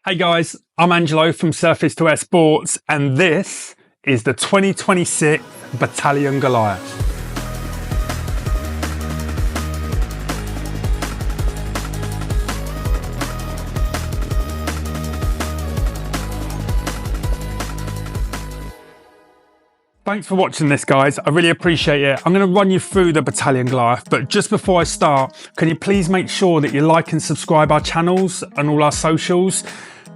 Hey guys, I'm Angelo from S2AS Sports, and this is the 2026 Bataleon Goliath. Thanks for watching this, guys. I really appreciate it. I'm going to run you through the Bataleon Goliath, but just before I start, can you please make sure that you like and subscribe our channels and all our socials?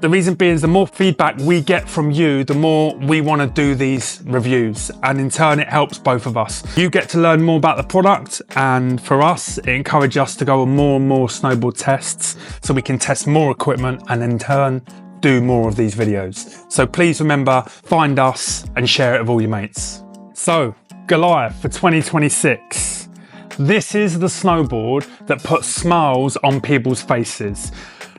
The reason being is the more feedback we get from you, the more we want to do these reviews, and in turn it helps both of us. You get to learn more about the product, and for us it encourages us to go on more and more snowboard tests so we can test more equipment and in turn do more of these videos. So please remember, find us and share it with all your mates. So Goliath for 2026. This is the snowboard that puts smiles on people's faces.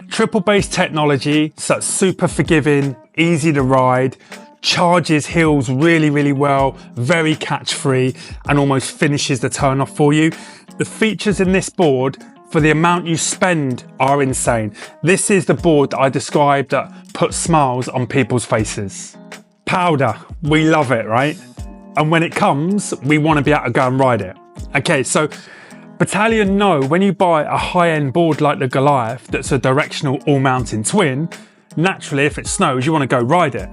Triple base technology, so it's super forgiving, easy to ride, charges hills really well, very catch free, and almost finishes the turn off for you. The features in this board for the amount you spend are insane. This is the board that I described that puts smiles on people's faces. Powder, we love it, right? And when it comes, we want to be able to go and ride it. Okay, so Bataleon know when you buy a high-end board like the Goliath that's a directional all-mountain twin, naturally if it snows you want to go ride it.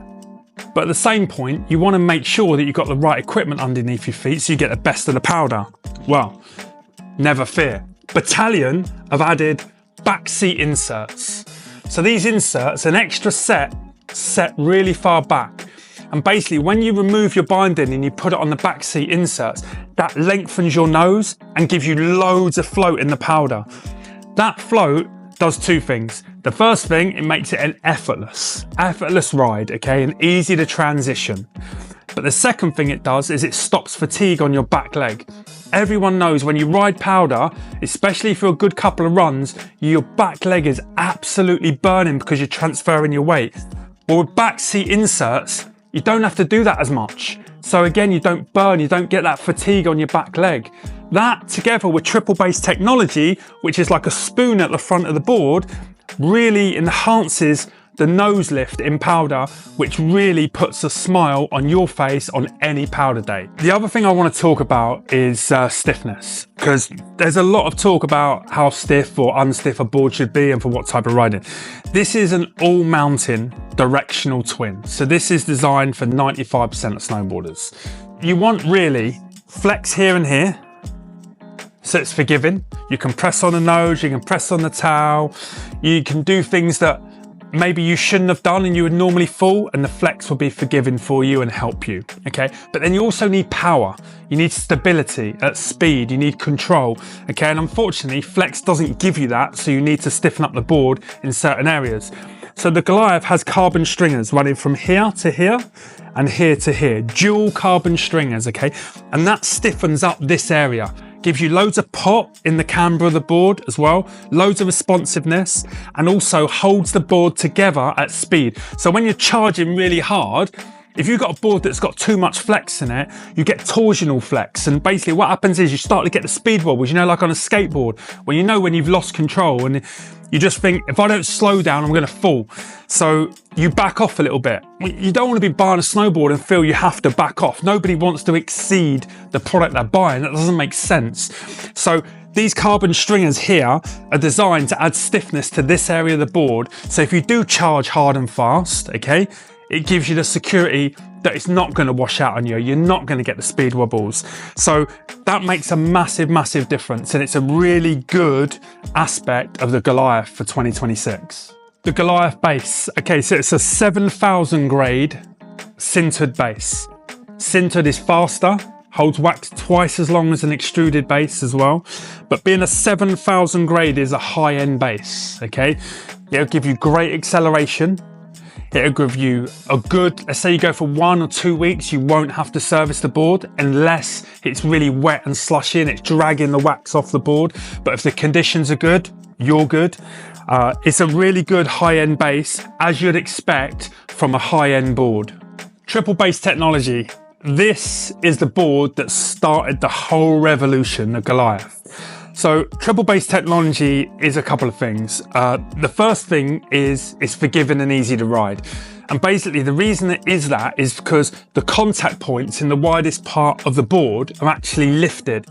But at the same point you want to make sure that you've got the right equipment underneath your feet so you get the best of the powder. Well, never fear. Bataleon have added backseat inserts. So these inserts, an extra set really far back. And basically when you remove your binding and you put it on the backseat inserts, that lengthens your nose and gives you loads of float in the powder. That float does two things. The first thing, it makes it an effortless ride, okay, and easy to transition. But the second thing it does is it stops fatigue on your back leg. Everyone knows when you ride powder, especially for a good couple of runs, your back leg is absolutely burning because you're transferring your weight. Well, with backseat inserts, you don't have to do that as much. So again, you don't burn, you don't get that fatigue on your back leg. That together with triple base technology, which is like a spoon at the front of the board, really enhances the nose lift in powder, which really puts a smile on your face on any powder day. The other thing I want to talk about is stiffness, because there's a lot of talk about how stiff or unstiff a board should be and for what type of riding. This is an all-mountain directional twin, so this is designed for 95% of snowboarders. You want really flex here and here, so it's forgiving. You can press on the nose, you can press on the towel, you can do things that maybe you shouldn't have done and you would normally fall, and the flex will be forgiving for you and help you, okay? But then you also need power, you need stability at speed, you need control, okay? And unfortunately, flex doesn't give you that, so you need to stiffen up the board in certain areas. So the Goliath has carbon stringers running from here to here and here to here, dual carbon stringers, okay? And that stiffens up this area. Gives you loads of pop in the camber of the board as well, loads of responsiveness, and also holds the board together at speed. So when you're charging really hard, if you've got a board that's got too much flex in it, you get torsional flex. And basically what happens is you start to get the speed wobbles, you know, like on a skateboard, when you know when you've lost control and you just think, if I don't slow down, I'm going to fall. So you back off a little bit. You don't want to be buying a snowboard and feel you have to back off. Nobody wants to exceed the product they're buying. That doesn't make sense. So these carbon stringers here are designed to add stiffness to this area of the board. So if you do charge hard and fast, okay, it gives you the security that it's not going to wash out on you. You're not going to get the speed wobbles. So that makes a massive difference, and it's a really good aspect of the Goliath for 2026. The Goliath base, okay, so it's a 7,000 grade sintered base. Sintered is faster, holds wax twice as long as an extruded base as well, but being a 7,000 grade is a high-end base, okay? It'll give you great acceleration. It'll give you a good, let's say you go for 1 or 2 weeks, you won't have to service the board unless it's really wet and slushy and it's dragging the wax off the board. But if the conditions are good, you're good. It's a really good high-end base, as you'd expect from a high-end board. Triple base technology. This is the board that started the whole revolution of Goliath. So triple base technology is a couple of things. The first thing is it's forgiving and easy to ride. And basically the reason it is that is because the contact points in the widest part of the board are actually lifted.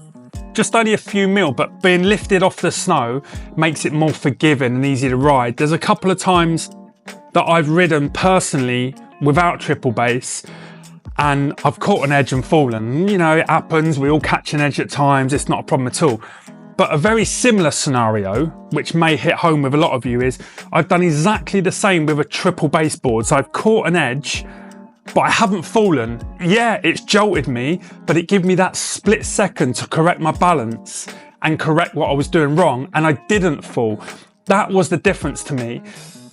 Just only a few mil, but being lifted off the snow makes it more forgiving and easy to ride. There's a couple of times that I've ridden personally without triple base and I've caught an edge and fallen. You know, it happens, we all catch an edge at times, it's not a problem at all. But a very similar scenario, which may hit home with a lot of you, is I've done exactly the same with a triple base board. So I've caught an edge, but I haven't fallen. Yeah, it's jolted me, but it gave me that split second to correct my balance and correct what I was doing wrong, and I didn't fall. That was the difference to me.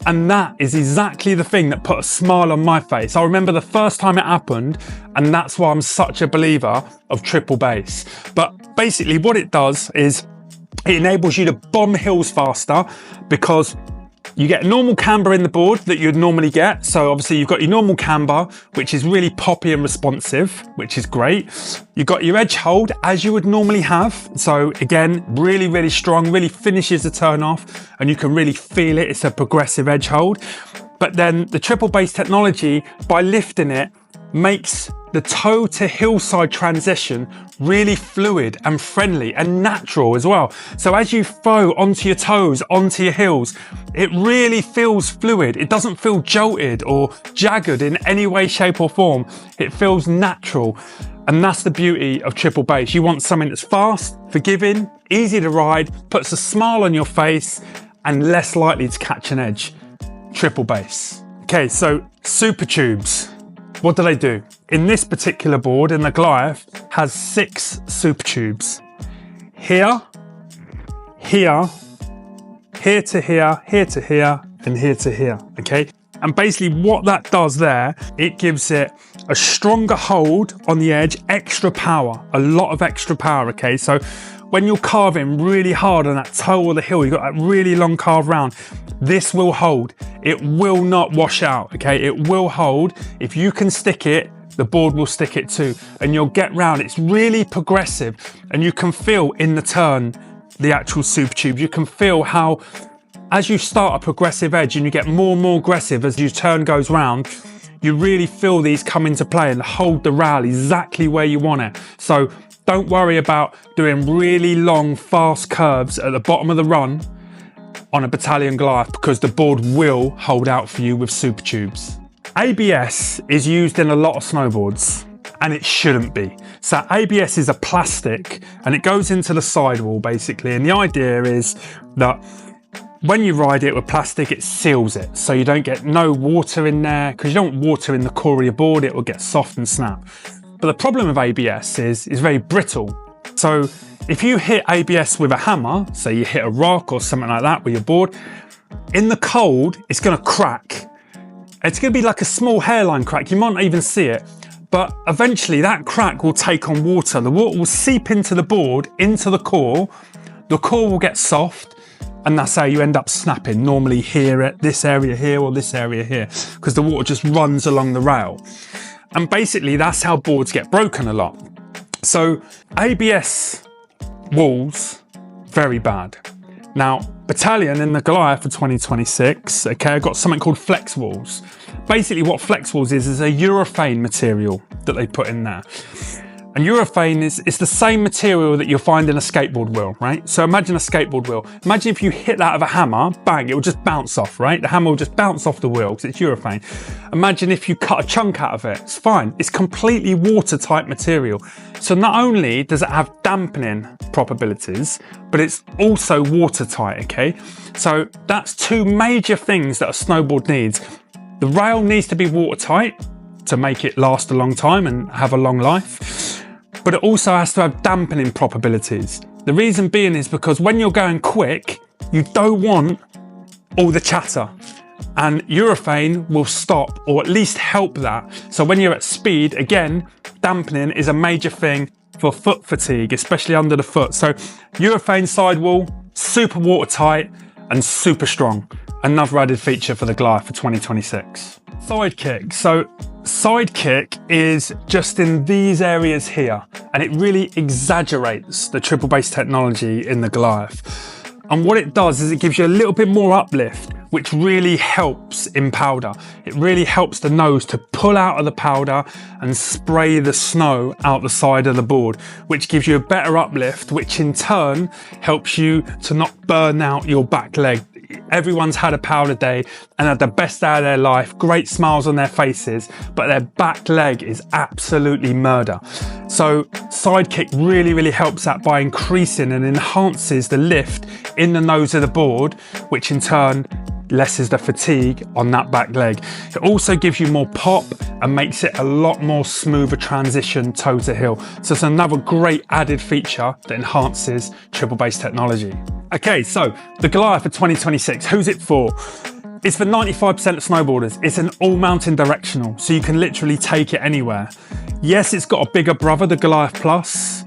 And that is exactly the thing that put a smile on my face. I remember the first time it happened, and that's why I'm such a believer of triple base. But basically what it does is it enables you to bomb hills faster because you get normal camber in the board that you'd normally get. So obviously you've got your normal camber, which is really poppy and responsive, which is great. You've got your edge hold as you would normally have. So again, really, really strong, really finishes the turn off and you can really feel it. It's a progressive edge hold. But then the triple base technology, by lifting it, makes the toe to hillside transition really fluid and friendly and natural as well. So as you throw onto your toes, onto your heels, it really feels fluid. It doesn't feel jolted or jagged in any way, shape or form. It feels natural. And that's the beauty of triple base. You want something that's fast, forgiving, easy to ride, puts a smile on your face and less likely to catch an edge. Triple base. Okay, so super tubes. What do they do? In this particular board, in the Goliath, has 6 super tubes. Here, here, here to here, here to here, and here to here, okay? And basically what that does there, it gives it a stronger hold on the edge, extra power, a lot of extra power, okay? So when you're carving really hard on that toe or the hill, you've got that really long carve round, this will hold. It will not wash out, okay? It will hold. If you can stick it, the board will stick it too, and you'll get round. It's really progressive, and you can feel in the turn, the actual super tube. You can feel how, as you start a progressive edge and you get more and more aggressive as your turn goes round, you really feel these come into play and hold the rail exactly where you want it. So don't worry about doing really long, fast curves at the bottom of the run on a Bataleon Goliath because the board will hold out for you with super tubes. ABS is used in a lot of snowboards and it shouldn't be. So ABS is a plastic and it goes into the sidewall basically, and the idea is that when you ride it with plastic, it seals it so you don't get no water in there, because you don't want water in the core of your board, it will get soft and snap. But the problem with ABS is it's very brittle. So if you hit ABS with a hammer, so you hit a rock or something like that with your board, in the cold, it's gonna crack. It's gonna be like a small hairline crack. You might not even see it, but eventually that crack will take on water. The water will seep into the board, into the core will get soft, and that's how you end up snapping. Normally here at this area here or this area here, because the water just runs along the rail. And basically that's how boards get broken a lot. So ABS walls, very bad. Now, Bataleon in the Goliath for 2026, okay, I've got something called flex walls. Basically what flex walls is a urethane material that they put in there. And urethane is the same material that you'll find in a skateboard wheel, right? So imagine a skateboard wheel. Imagine if you hit that with a hammer, bang, it will just bounce off, right? The hammer will just bounce off the wheel because it's urethane. Imagine if you cut a chunk out of it, it's fine. It's completely watertight material. So not only does it have dampening probabilities, but it's also watertight, okay? So that's 2 major things that a snowboard needs. The rail needs to be watertight to make it last a long time and have a long life. But it also has to have dampening probabilities. The reason being is because when you're going quick, you don't want all the chatter, and urethane will stop or at least help that. So when you're at speed, again, dampening is a major thing for foot fatigue, especially under the foot. So urethane sidewall, super watertight and super strong. Another added feature for the Goliath for 2026. Sidekick. So Sidekick is just in these areas here, and it really exaggerates the triple base technology in the Goliath. And what it does is it gives you a little bit more uplift, which really helps in powder. It really helps the nose to pull out of the powder and spray the snow out the side of the board, which gives you a better uplift, which in turn helps you to not burn out your back leg. Everyone's had a powder day and had the best day of their life, great smiles on their faces, but their back leg is absolutely murder. So Sidekick really helps that by increasing and enhances the lift in the nose of the board, which in turn lessens the fatigue on that back leg. It also gives you more pop and makes it a lot more smoother transition toe to heel. So it's another great added feature that enhances triple base technology. Okay, so the Goliath for 2026, who's it for? It's for 95% of snowboarders. It's an all mountain directional, so you can literally take it anywhere. Yes, it's got a bigger brother, the Goliath Plus.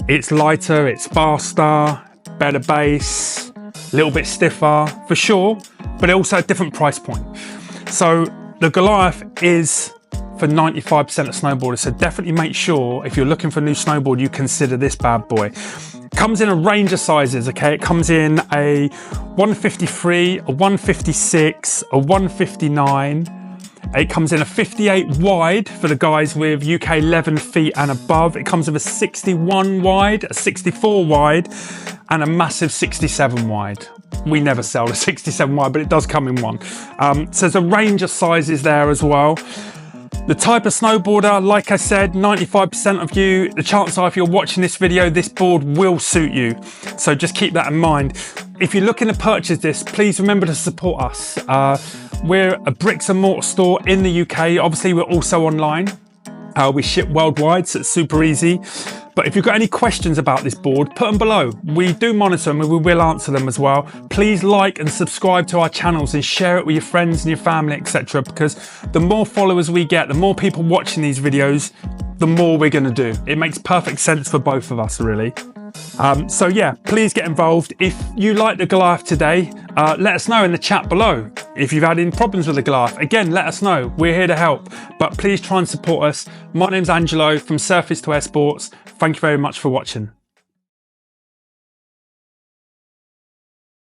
It's lighter, it's faster, better base, a little bit stiffer for sure, but also a different price point. So the Goliath is for 95% of snowboarders, so definitely make sure if you're looking for a new snowboard, you consider this bad boy. Comes in a range of sizes, okay? It comes in a 153, a 156, a 159. It comes in a 58 wide for the guys with UK 11 feet and above. It comes with a 61 wide, a 64 wide, and a massive 67 wide. We never sell a 67 wide, but it does come in one. So there's a range of sizes there as well. The type of snowboarder, like I said, 95% of you, the chances are if you're watching this video, this board will suit you. So just keep that in mind. If you're looking to purchase this, please remember to support us. We're a bricks and mortar store in the UK. Obviously, we're also online. We ship worldwide, so it's super easy. But if you've got any questions about this board, put them below. We do monitor them and we will answer them as well. Please like and subscribe to our channels and share it with your friends and your family, etc. Because the more followers we get, the more people watching these videos, the more we're going to do. It makes perfect sense for both of us, really. So yeah, please get involved. If you like the Goliath today, let us know in the chat below. If you've had any problems with the Goliath, again, let us know. We're here to help, but please try and support us. My name's Angelo from S2AS Sports. Thank you very much for watching.